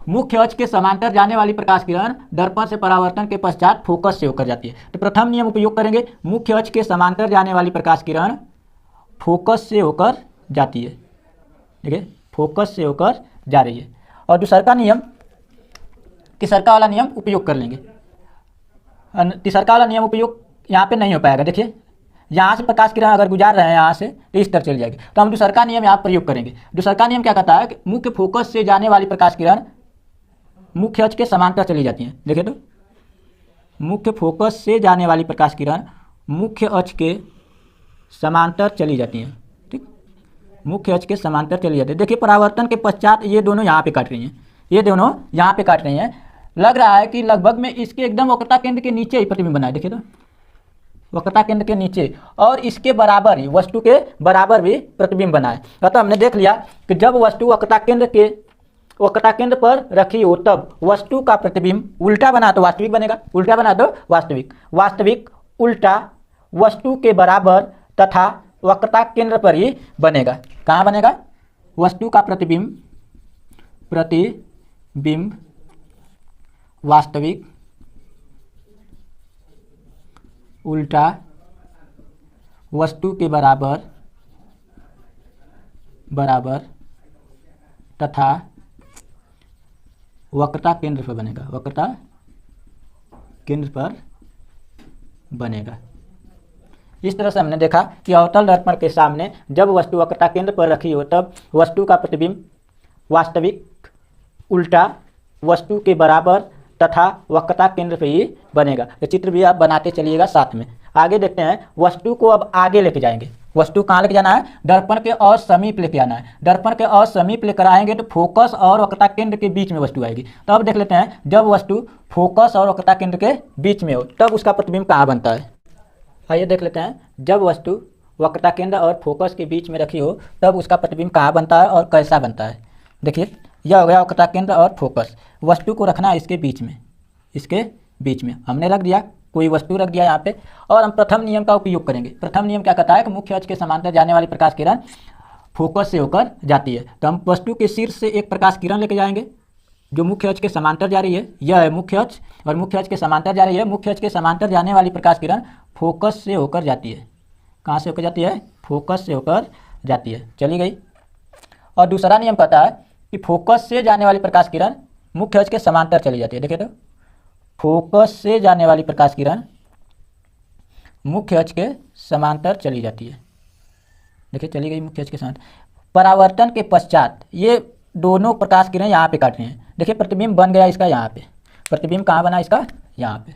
मुख्य अक्ष के समांतर जाने वाली प्रकाश किरण दर्पण से परावर्तन के पश्चात फोकस से होकर जाती है। तो प्रथम नियम उपयोग करेंगे। मुख्य अक्ष के समांतर जाने वाली प्रकाश किरण फोकस से होकर जाती है। देखिए फोकस से होकर जा रही है। और दूसरा नियम, तीसरा वाला नियम उपयोग कर लेंगे। तीसरा वाला नियम उपयोग यहाँ पे नहीं हो पाएगा। देखिए यहाँ से प्रकाश किरण अगर गुजार रहे हैं यहाँ से तो इस तरह चली जाएगी। तो हम दूसरा नियम यहाँ प्रयोग करेंगे। दूसरा नियम क्या कहता है कि मुख्य फोकस से जाने वाली प्रकाश किरण मुख्य अक्ष के समांतर चली जाती हैं। देखिए तो, मुख्य फोकस से जाने वाली प्रकाश किरण मुख्य अक्ष के समांतर चली जाती हैं। ठीक, मुख्य अक्ष के समांतर चली जाती है। देखिए परावर्तन के पश्चात ये दोनों यहाँ पे काट रही हैं, ये दोनों यहाँ पे काट रही हैं। लग रहा है कि लगभग में इसके एकदम वक्रता केंद्र के नीचे ही प्रतिबिंब बना है। देखिए तो, वक्रता केंद्र के नीचे और इसके बराबर ही, वस्तु के बराबर भी प्रतिबिंब बना है। अतः हमने देख लिया कि जब वस्तु वक्रता केंद्र पर रखी हो तब वस्तु का प्रतिबिंब उल्टा बना तो वास्तविक बनेगा, उल्टा बना तो वास्तविक, वास्तविक, उल्टा, वस्तु के बराबर तथा वक्रता केंद्र पर ही बनेगा। कहाँ बनेगा? वस्तु का प्रतिबिंब वास्तविक, उल्टा, वस्तु के बराबर तथा वक्रता केंद्र पर बनेगा, वक्रता केंद्र पर बनेगा। इस तरह से हमने देखा कि अवतल दर्पण के सामने जब वस्तु वक्रता केंद्र पर रखी हो तब वस्तु का प्रतिबिंब वास्तविक, उल्टा, वस्तु के बराबर तथा वक्रता केंद्र पर ही बनेगा। तो चित्र भी आप बनाते चलिएगा साथ में। आगे देखते हैं। वस्तु को अब आगे लेके जाएंगे। वस्तु कहाँ लेके जाना है? दर्पण के और समीप लेके आना है। दर्पण के और समीप लेकर आएंगे तो फोकस और वक्रता केंद्र के बीच में वस्तु आएगी। तो अब देख लेते हैं, जब वस्तु फोकस और वक्रता केंद्र के बीच में हो तब उसका प्रतिबिंब कहाँ बनता है। आइए देख लेते हैं। जब वस्तु वक्रता केंद्र और फोकस के बीच में रखी हो तब उसका प्रतिबिंब कहाँ बनता है और कैसा बनता है। देखिए यह हो गया वक्रता केंद्र और फोकस। वस्तु को रखना है इसके बीच में, इसके बीच में हमने रख दिया, कोई वस्तु रख दिया यहाँ पे। और हम प्रथम नियम का उपयोग करेंगे। प्रथम नियम क्या कहता है कि मुख्य अक्ष के समांतर जाने वाली प्रकाश किरण फोकस से होकर जाती है। तो हम वस्तु के शीर्ष से एक प्रकाश किरण लेके जाएंगे जो मुख्य अक्ष के समांतर जा रही है। यह है मुख्य अक्ष और मुख्य अक्ष के समांतर जा रही है। मुख्य अक्ष के समांतर जाने वाली प्रकाश किरण फोकस से होकर जाती है। कहाँ से होकर जाती है? फोकस से होकर जाती है, चली गई। और दूसरा नियम कहता है कि फोकस से जाने वाली प्रकाश किरण मुख्य अक्ष के समांतर चली जाती है। देखिए तो, फोकस से जाने वाली प्रकाश किरण मुख्य अक्ष के समांतर चली जाती है। देखिए चली गई मुख्य अक्ष के समांतर। परावर्तन के पश्चात ये दोनों प्रकाश किरण यहाँ पे काट रही हैं। देखिए प्रतिबिंब बन गया इसका यहाँ पे। प्रतिबिंब कहाँ बना इसका? यहाँ पे।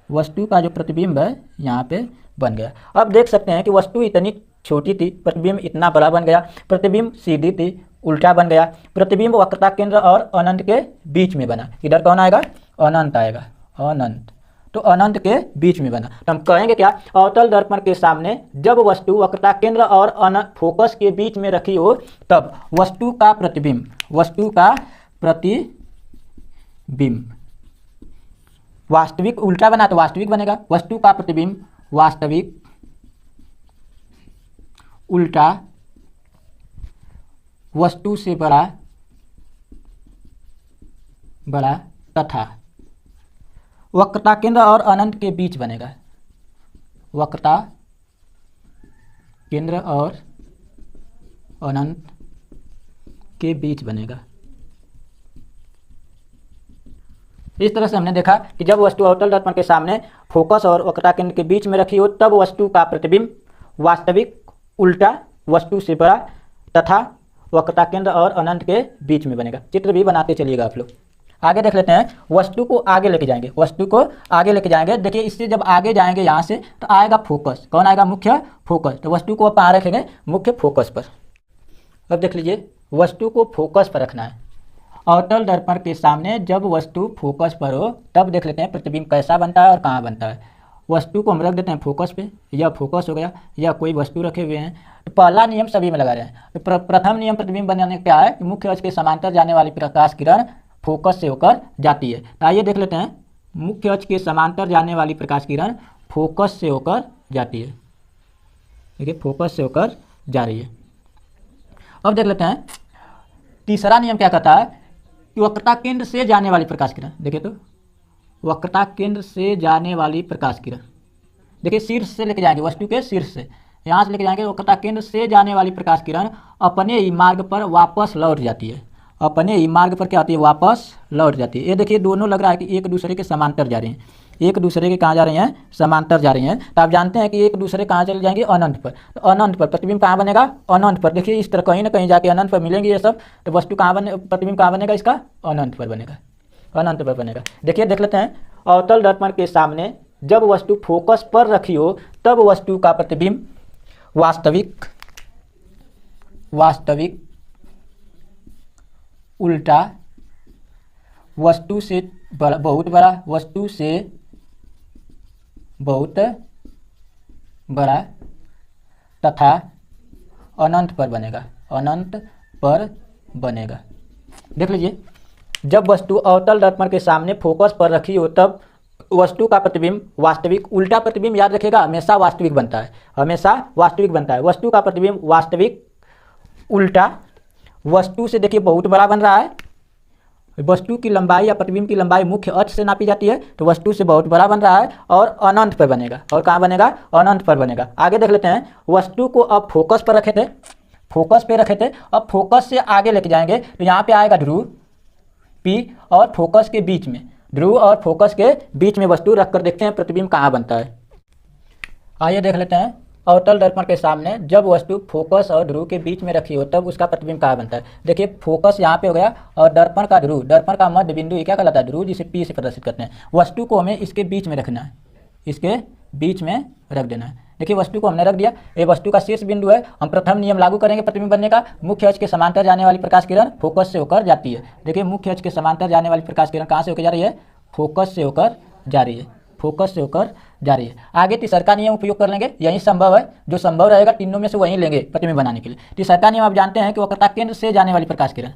वस्तु का जो प्रतिबिंब है यहाँ पे बन गया। अब देख सकते हैं कि वस्तु इतनी छोटी थी, प्रतिबिंब इतना बड़ा बन गया। प्रतिबिंब सीधी थी, उल्टा बन गया। प्रतिबिंब वक्रता केंद्र और अनंत के बीच में बना। इधर कौन आएगा? अनंत आएगा, अनंत। तो अनंत के बीच में बना। तो हम कहेंगे क्या? अवतल दर्पण के सामने जब वस्तु वक्रता केंद्र और अनंत फोकस के बीच में रखी हो तब वस्तु का प्रतिबिंब वास्तविक, उल्टा बना तो वास्तविक बनेगा। वस्तु का प्रतिबिंब वास्तविक, उल्टा, वस्तु से बड़ा तथा वक्रता केंद्र और अनंत के बीच बनेगा। वक्रता केंद्र और अनंत के बीच बनेगा। इस तरह से हमने देखा कि जब वस्तु अवतल दर्पण के सामने फोकस और वक्रता केंद्र के बीच में रखी हो तब वस्तु का प्रतिबिंब वास्तविक उल्टा वस्तु से बड़ा तथा वक्रता केंद्र और अनंत के बीच में बनेगा। चित्र भी बनाते चलिएगा आप लोग। आगे देख लेते हैं, वस्तु को आगे लेके जाएंगे, वस्तु को आगे लेके जाएंगे। देखिए इससे जब आगे जाएंगे यहाँ से तो आएगा फोकस। कौन आएगा? मुख्य फोकस। तो वस्तु को आप रखेंगे मुख्य फोकस पर। अब देख लीजिए, वस्तु को फोकस पर रखना है। अवतल दर्पण के सामने जब वस्तु फोकस पर हो तब देख लेते हैं प्रतिबिंब कैसा बनता है और कहाँ बनता है। वस्तु को हम रख देते हैं फोकस पे, यह फोकस हो गया, या कोई वस्तु रखे हुए हैं। तो पहला नियम सभी में लगा रहे हैं। तो प्रथम नियम प्रतिबिंब बनाने क्या है कि मुख्य अक्ष के समांतर जाने वाली प्रकाश किरण फोकस से होकर जाती है। तो आइए देख लेते हैं, मुख्य अक्ष के समांतर जाने वाली प्रकाश किरण फोकस से होकर जाती है। देखिए फोकस से होकर जा रही है। अब देख लेते हैं तीसरा नियम क्या कहता है कि वक्रता केंद्र से जाने वाली प्रकाश किरण। देखिए तो वक्रता केंद्र से जाने वाली प्रकाश किरण, देखिए शीर्ष से लेके जाएंगे, वस्तु के शीर्ष से यहाँ से लेके जाएंगे। वक्रता केंद्र से जाने वाली प्रकाश किरण अपने ही मार्ग पर वापस लौट जाती है। अपने ही मार्ग पर क्या होती है? वापस लौट जाती है। ये देखिए दोनों लग रहा है कि एक दूसरे के समांतर जा रहे हैं, एक दूसरे के कहाँ जा रहे हैं? समांतर जा रही हैं। तो आप जानते हैं कि एक दूसरे कहाँ चले जाएंगे? अनंत पर। तो अनंत पर प्रतिबिंब कहाँ बनेगा? अनंत पर। देखिए इस तरह कहीं ना कहीं जाके अनंत पर मिलेंगे ये सब। तो वस्तु कहाँ बने, प्रतिबिंब कहाँ बनेगा इसका? अनंत पर बनेगा, अनंत पर बनेगा। देखिए देख लेते हैं, अवतल दर्पण के सामने जब वस्तु फोकस पर रखी हो तब वस्तु का प्रतिबिंब वास्तविक उल्टा वस्तु से बहुत बड़ा, वस्तु से बहुत बड़ा तथा अनंत पर बनेगा, अनंत पर बनेगा। देख लीजिए, जब वस्तु अवतल दर्पण के सामने फोकस पर रखी हो तब वस्तु का प्रतिबिंब वास्तविक उल्टा प्रतिबिंब, याद रखिएगा हमेशा वास्तविक बनता है, हमेशा वास्तविक बनता है। वस्तु का प्रतिबिंब वास्तविक उल्टा वस्तु से देखिए बहुत बड़ा बन रहा है। वस्तु की लंबाई या प्रतिबिंब की लंबाई मुख्य अक्ष से नापी जाती है, तो वस्तु से बहुत बड़ा बन रहा है और अनंत पर बनेगा। और कहाँ बनेगा? अनंत पर बनेगा। आगे देख लेते हैं, वस्तु को अब फोकस पर रखे थे, फोकस पे रखे थे, अब फोकस से आगे लेके जाएंगे तो यहाँ पे आएगा ध्रुव P और फोकस के बीच में, ध्रुव और फोकस के बीच में वस्तु रखकर देखते हैं प्रतिबिंब कहाँ बनता है। आइए देख लेते हैं, अवतल दर्पण के सामने जब वस्तु फोकस और ध्रुव के बीच में रखी हो तब उसका प्रतिबिंब कहाँ बनता है। देखिए फोकस यहाँ पे हो गया और दर्पण का ध्रुव, दर्पण का मध्य बिंदु ये क्या कहलाता है? ध्रुव, जिसे P से प्रदर्शित करते हैं। वस्तु को हमें इसके बीच में रखना है, इसके बीच में रख देना है। देखिए वस्तु को हमने रख दिया, ये वस्तु का शीर्ष बिंदु है। हम प्रथम नियम लागू करेंगे प्रतिबिंब बनने का। मुख्य अक्ष के समांतर जाने वाली प्रकाश किरण फोकस से होकर जाती है। देखिए मुख्य अक्ष के समांतर जाने वाली प्रकाश किरण कहाँ से होकर जा रही है? फोकस से होकर जा रही है, फोकस से होकर जा रही है। आगे तीसरा नियम उपयोग कर लेंगे, यही संभव है, जो संभव रहेगा तीनों में से वही लेंगे प्रतिबिंब बनाने के लिए। तीसरा नियम आप जानते हैं कि वक्रता केंद्र से जाने वाली प्रकाश किरण,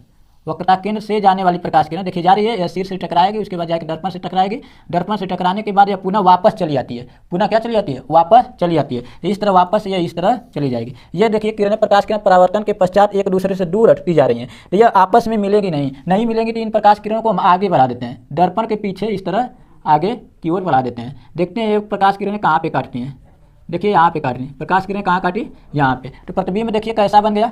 वक्रता केंद्र से जाने वाली प्रकाश किरण देखिए जा रही है, यह शीर्ष से टकराएगी, उसके बाद जाकर दर्पण से टकराएगी, दर्पण से टकराने के बाद यह पुनः वापस चली जाती है। पुनः क्या चली जाती है? वापस चली जाती है। इस तरह वापस यह इस तरह चली जाएगी। ये देखिए किरणें, प्रकाश किरण परावर्तन के पश्चात एक दूसरे से दूर हटती जा रही हैं, तो यह आपस में मिलेगी नहीं मिलेंगी। तो इन प्रकाश किरणों को हम आगे बढ़ा देते हैं, दर्पण के पीछे इस तरह आगे की ओर बढ़ा देते हैं। देखते हैं ये प्रकाश किरणें कहाँ पे काटती हैं। देखिए यहाँ पे काट रही, प्रकाश किरणें कहाँ काटी? यहाँ पे। तो प्रतिबिंब देखिए कैसा बन गया?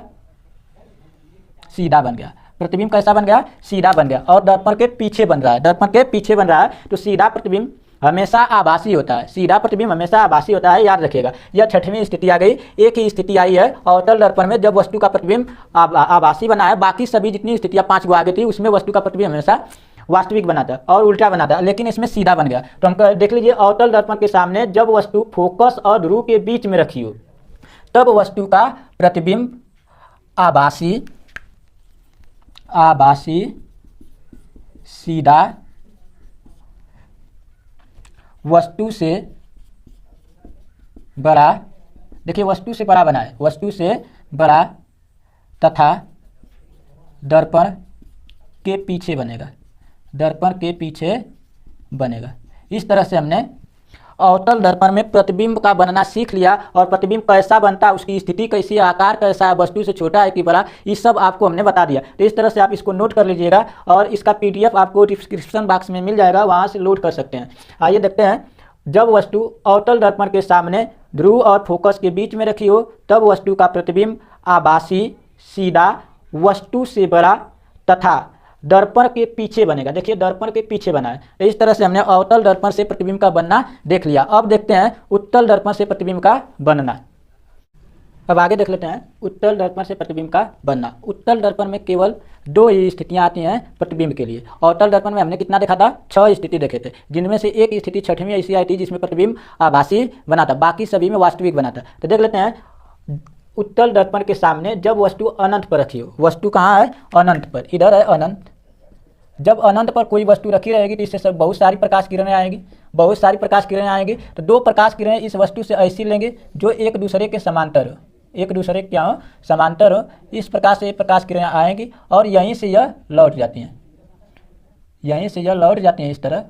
सीधा बन गया। प्रतिबिंब कैसा बन गया? सीधा बन गया और दर्पण के पीछे बन रहा है, दर्पण के पीछे बन रहा है। तो सीधा प्रतिबिंब हमेशा आभासी होता है, सीधा प्रतिबिंब हमेशा आभासी होता है, याद रखिएगा। यह छठवीं स्थिति आ गई। एक ही स्थिति आई है अवतल दर्पण में जब वस्तु का प्रतिबिंब आभासी बना है, बाकी सभी जितनी स्थितियाँ 5 गो आगे थी उसमें वस्तु का प्रतिबिंब हमेशा वास्तविक बना था और उल्टा बना था, लेकिन इसमें सीधा बन गया। तो हम देख लीजिए, अवतल दर्पण के सामने जब वस्तु फोकस और ध्रुव के बीच में रखी हो तब वस्तु का प्रतिबिंब आभासी सीधा वस्तु से बड़ा, देखिए वस्तु से बड़ा बना है, वस्तु से बड़ा तथा दर्पण के पीछे बनेगा, दर्पण के पीछे बनेगा। इस तरह से हमने अवतल दर्पण में प्रतिबिंब का बनना सीख लिया और प्रतिबिंब कैसा बनता है, उसकी स्थिति कैसी है, आकार कैसा है, वस्तु से छोटा है कि बड़ा, ये सब आपको हमने बता दिया। तो इस तरह से आप इसको नोट कर लीजिएगा और इसका PDF आपको डिस्क्रिप्शन बॉक्स में मिल जाएगा, वहाँ से लोड कर सकते हैं। आइए देखते हैं, जब वस्तु अवतल दर्पण के सामने ध्रुव और फोकस के बीच में रखी हो तब वस्तु का प्रतिबिंब आभासी सीधा वस्तु से बड़ा तथा दर्पण के पीछे बनेगा। देखिए दर्पण के पीछे बना है। तो इस तरह से हमने अवतल दर्पण से प्रतिबिंब का बनना देख लिया। अब देखते हैं उत्तल दर्पण से प्रतिबिंब का बनना। अब आगे देख लेते हैं उत्तल दर्पण से प्रतिबिंब का बनना। उत्तल दर्पण में केवल 2 ही स्थितियां आती हैं प्रतिबिंब के लिए। अवतल दर्पण में हमने कितना देखा था? 6 स्थिति देखे थे, जिनमें से एक स्थिति 6वीं ऐसी आई थी जिसमें प्रतिबिंब आभासी बना था, बाकी सभी में वास्तविक बना था। तो देख लेते हैं उत्तल दर्पण के सामने जब वस्तु अनंत पर रखी हो, वस्तु कहाँ है? अनंत पर, इधर है अनंत। जब अनंत पर कोई वस्तु रखी रहेगी तो इससे सब बहुत सारी प्रकाश किरणें आएंगी, बहुत सारी प्रकाश किरणें आएंगी। तो 2 प्रकाश किरणें इस वस्तु से ऐसी लेंगे जो एक दूसरे के समांतर हो, एक दूसरे क्या हो? समांतर हो। इस प्रकार से प्रकाश किरणें आएंगी और यहीं से यह लौट जाती हैं, यहीं से यह लौट जाती हैं इस तरह,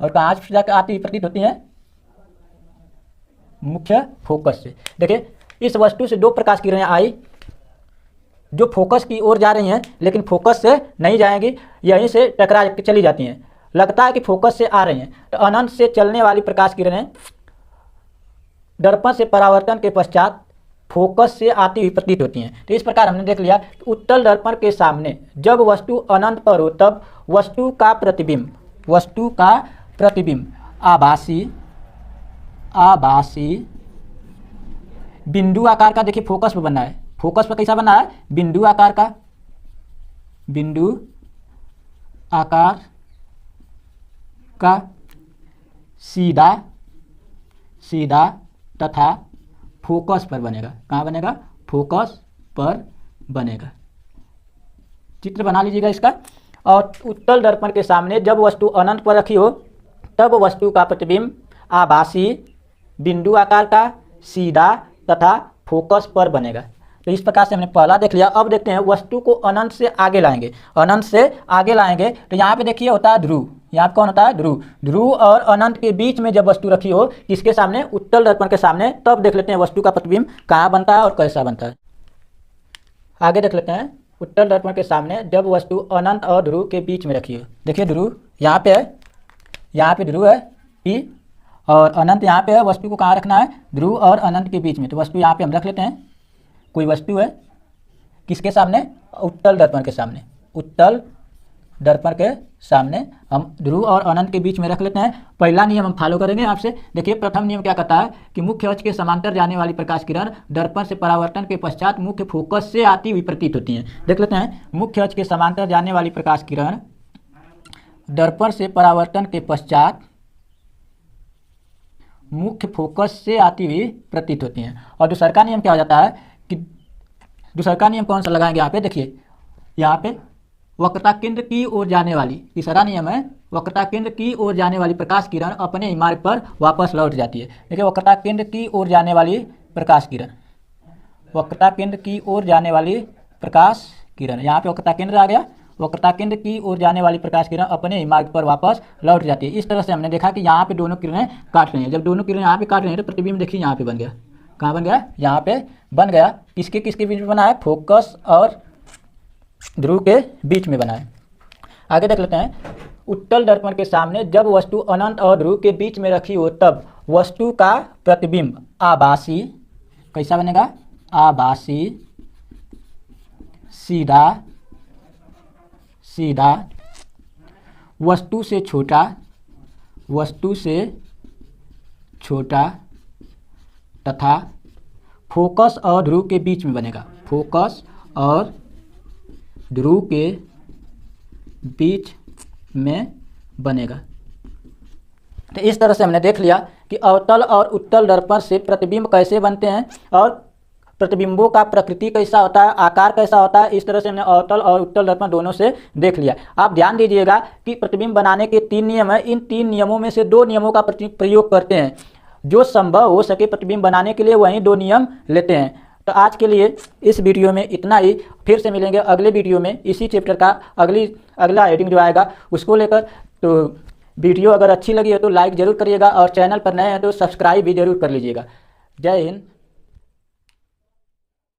और कहाँ से जाकर आती प्रतीत होती हैं? मुख्य फोकस से। देखिए इस वस्तु से 2 प्रकाश किरणें आई जो फोकस की ओर जा रही हैं, लेकिन फोकस से नहीं जाएंगी, यहीं से टकरा के चली जाती हैं। लगता है कि फोकस से आ रही हैं। तो अनंत से चलने वाली प्रकाश किरणें दर्पण से परावर्तन के पश्चात फोकस से आती हुई प्रतीत होती हैं। तो इस प्रकार हमने देख लिया कि उत्तल दर्पण के सामने जब वस्तु अनंत पर हो तब वस्तु का प्रतिबिंब आभासी बिंदु आकार का, देखिए फोकस पर बनना है, फोकस पर कैसा बना है? बिंदु आकार का, बिंदु आकार का सीधा तथा फोकस पर बनेगा। कहाँ बनेगा? फोकस पर बनेगा। चित्र बना लीजिएगा इसका। और उत्तल दर्पण के सामने जब वस्तु अनंत पर रखी हो तब वस्तु का प्रतिबिंब आभासी बिंदु आकार का सीधा तथा फोकस पर बनेगा। तो इस प्रकार से हमने पहला देख लिया। अब देखते हैं वस्तु को अनंत से आगे लाएंगे, अनंत से आगे लाएंगे तो यहाँ पे देखिए होता है ध्रुव। यहाँ पे कौन होता है? ध्रुव। ध्रुव और अनंत के बीच में जब वस्तु रखी हो किसके सामने? उत्तल दर्पण के सामने, तब देख लेते हैं वस्तु का प्रतिबिंब कहाँ बनता है और कैसा बनता है। आगे देख लेते हैं उत्तल दर्पण के सामने जब वस्तु अनंत और ध्रुव के बीच में रखी हो। देखिए ध्रुव यहाँ पे है, यहाँ पे ध्रुव है P, और अनंत यहाँ पे है। वस्तु को कहाँ रखना है? ध्रुव और अनंत के बीच में। तो वस्तु यहाँ पे हम रख लेते हैं, कोई वस्तु है किसके सामने? उत्तल दर्पण के सामने। उत्तल दर्पण के सामने हम ध्रुव और अनंत के बीच में रख लेते हैं। पहला नियम हम फॉलो करेंगे आपसे। देखिए प्रथम नियम क्या कहता है कि मुख्य अक्ष के समांतर जाने वाली प्रकाश किरण दर्पण से परावर्तन के पश्चात मुख्य फोकस से आती हुई प्रतीत होती हैं। देख लेते हैं मुख्य अक्ष के समांतर जाने वाली प्रकाश किरण दर्पण से परावर्तन के पश्चात मुख्य फोकस से आती हुई प्रतीत होती हैं। और दूसरा का नियम क्या हो जाता है कि दूसरा का नियम कौन सा लगाएंगे? यहाँ पे देखिए, यहाँ पे वक्रता केंद्र की ओर जाने वाली, तीसरा नियम है वक्रता केंद्र की ओर जाने वाली प्रकाश किरण अपने ही मार्ग पर वापस लौट जाती है। देखिए वक्रता केंद्र की ओर जाने वाली प्रकाश किरण, वक्रता केंद्र की ओर जाने वाली प्रकाश किरण, यहाँ पे वक्रता केंद्र आ गया। वक्रता केंद्र की ओर जाने वाली प्रकाश किरण अपने ही मार्ग पर वापस लौट जाती है। इस तरह से हमने देखा कि यहाँ पे दोनों किरणें काट रही हैं। जब दोनों किरणें यहाँ पे काट रही हैं तो प्रतिबिंब देखिए यहाँ पे बन गया। कहाँ बन गया? यहाँ पे बन गया। किसके किसके बीच में बना है? फोकस और ध्रुव के बीच में बना है। आगे देख लेते हैं उत्तल दर्पण के सामने जब वस्तु अनंत और ध्रुव के बीच में रखी हो तब वस्तु का प्रतिबिंब आभासी, कैसा बनेगा? आभासी सीधा वस्तु से छोटा तथा फोकस और ध्रुव के बीच में बनेगा। फोकस और ध्रुव के बीच में बनेगा। तो इस तरह से हमने देख लिया कि अवतल और उत्तल दर्पण से प्रतिबिंब कैसे बनते हैं और प्रतिबिंबों का प्रकृति कैसा होता है, आकार कैसा होता है। इस तरह से हमने अवतल और उत्तल दर्पण दोनों से देख लिया। आप ध्यान दीजिएगा कि प्रतिबिंब बनाने के 3 नियम हैं। इन 3 नियमों में से 2 नियमों का प्रयोग करते हैं। जो संभव हो सके प्रतिबिंब बनाने के लिए वहीं 2 नियम लेते हैं। तो आज के लिए इस वीडियो में इतना ही। फिर से मिलेंगे अगले वीडियो में इसी चैप्टर का अगला हेडिंग जो आएगा उसको लेकर। तो वीडियो अगर अच्छी लगी हो तो लाइक ज़रूर करिएगा और चैनल पर नए हैं तो सब्सक्राइब भी ज़रूर कर लीजिएगा। जय हिंद।